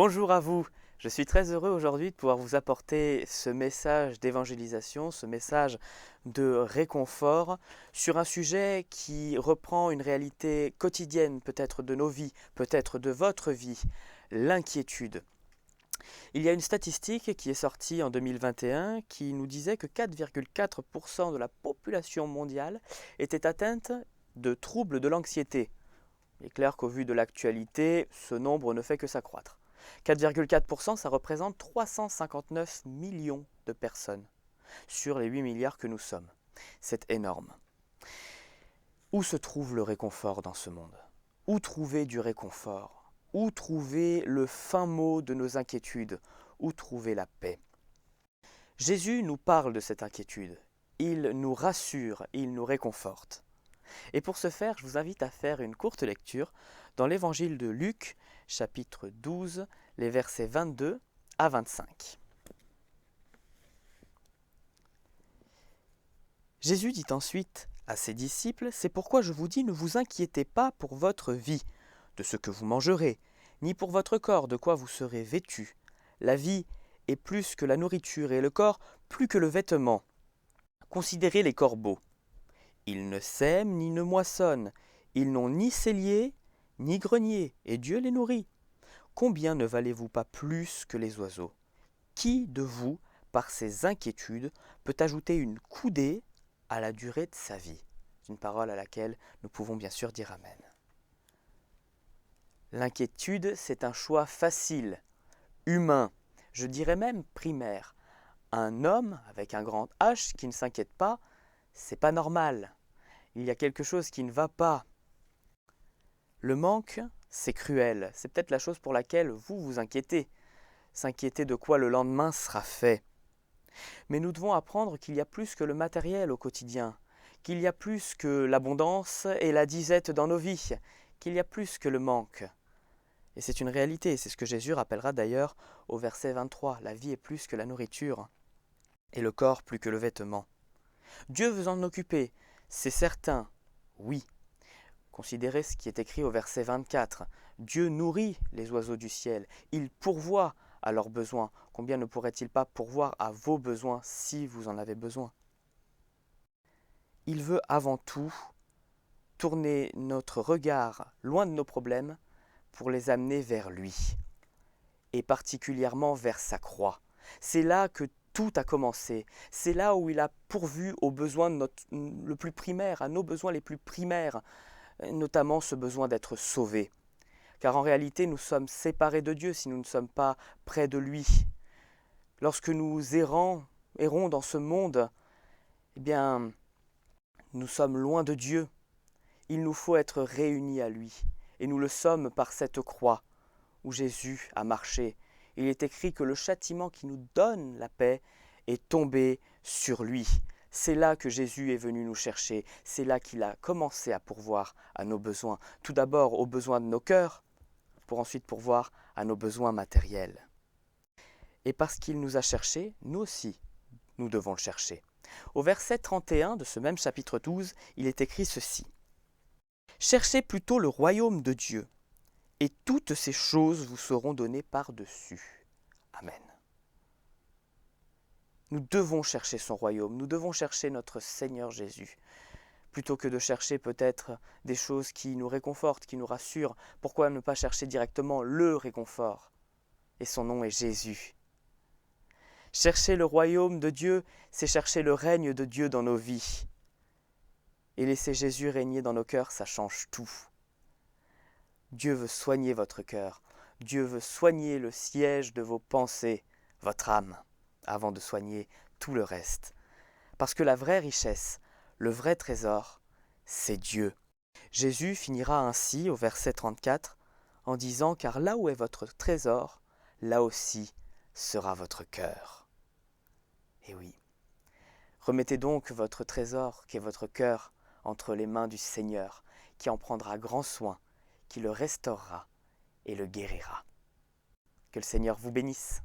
Bonjour à vous, je suis très heureux aujourd'hui de pouvoir vous apporter ce message d'évangélisation, ce message de réconfort sur un sujet qui reprend une réalité quotidienne peut-être de nos vies, peut-être de votre vie, l'inquiétude. Il y a une statistique qui est sortie en 2021 qui nous disait que 4,4% de la population mondiale était atteinte de troubles de l'anxiété. Il est clair qu'au vu de l'actualité, ce nombre ne fait que s'accroître. 4,4%, ça représente 359 millions de personnes sur les 8 milliards que nous sommes. C'est énorme. Où se trouve le réconfort dans ce monde? Où trouver du réconfort? Où trouver le fin mot de nos inquiétudes? Où trouver la paix? Jésus nous parle de cette inquiétude. Il nous rassure, il nous réconforte. Et pour ce faire, je vous invite à faire une courte lecture dans l'évangile de Luc, chapitre 12, les versets 22 à 25. Jésus dit ensuite à ses disciples, « C'est pourquoi je vous dis, ne vous inquiétez pas pour votre vie, de ce que vous mangerez, ni pour votre corps, de quoi vous serez vêtus. La vie est plus que la nourriture, et le corps plus que le vêtement. Considérez les corbeaux. Ils ne sèment ni ne moissonnent, ils n'ont ni cellier, ni grenier, et Dieu les nourrit. Combien ne valez-vous pas plus que les oiseaux? Qui de vous, par ses inquiétudes, peut ajouter une coudée à la durée de sa vie ?» C'est une parole à laquelle nous pouvons bien sûr dire Amen. L'inquiétude, c'est un choix facile, humain, je dirais même primaire. Un homme avec un grand H qui ne s'inquiète pas, c'est pas normal. Il y a quelque chose qui ne va pas. Le manque, c'est cruel. C'est peut-être la chose pour laquelle vous vous inquiétez. S'inquiéter de quoi le lendemain sera fait. Mais nous devons apprendre qu'il y a plus que le matériel au quotidien, qu'il y a plus que l'abondance et la disette dans nos vies, qu'il y a plus que le manque. Et c'est une réalité, c'est ce que Jésus rappellera d'ailleurs au verset 23. La vie est plus que la nourriture, et le corps plus que le vêtement. Dieu veut en occuper, c'est certain, oui. Considérez ce qui est écrit au verset 24. Dieu nourrit les oiseaux du ciel, il pourvoit à leurs besoins. Combien ne pourrait-il pas pourvoir à vos besoins si vous en avez besoin? Il veut avant tout tourner notre regard loin de nos problèmes pour les amener vers lui, et particulièrement vers sa croix. C'est là que tout a commencé. C'est là où il a pourvu aux besoins le plus primaire, à nos besoins les plus primaires, notamment ce besoin d'être sauvés. Car en réalité, nous sommes séparés de Dieu si nous ne sommes pas près de lui. Lorsque nous errons dans ce monde, eh bien, nous sommes loin de Dieu. Il nous faut être réunis à lui. Et nous le sommes par cette croix où Jésus a marché. Il est écrit que le châtiment qui nous donne la paix est tombé sur lui. C'est là que Jésus est venu nous chercher. C'est là qu'il a commencé à pourvoir à nos besoins. Tout d'abord aux besoins de nos cœurs, pour ensuite pourvoir à nos besoins matériels. Et parce qu'il nous a cherchés, nous aussi, nous devons le chercher. Au verset 31 de ce même chapitre 12, il est écrit ceci. « Cherchez plutôt le royaume de Dieu, et toutes ces choses vous seront données par-dessus. » Amen. Nous devons chercher son royaume, nous devons chercher notre Seigneur Jésus. Plutôt que de chercher peut-être des choses qui nous réconfortent, qui nous rassurent, pourquoi ne pas chercher directement le réconfort? Et son nom est Jésus. Chercher le royaume de Dieu, c'est chercher le règne de Dieu dans nos vies. Et laisser Jésus régner dans nos cœurs, ça change tout. Dieu veut soigner votre cœur. Dieu veut soigner le siège de vos pensées, votre âme, avant de soigner tout le reste. Parce que la vraie richesse, le vrai trésor, c'est Dieu. Jésus finira ainsi au verset 34 en disant « Car là où est votre trésor, là aussi sera votre cœur. » Et oui, remettez donc votre trésor, qui est votre cœur, entre les mains du Seigneur, qui en prendra grand soin, qui le restaurera et le guérira. Que le Seigneur vous bénisse.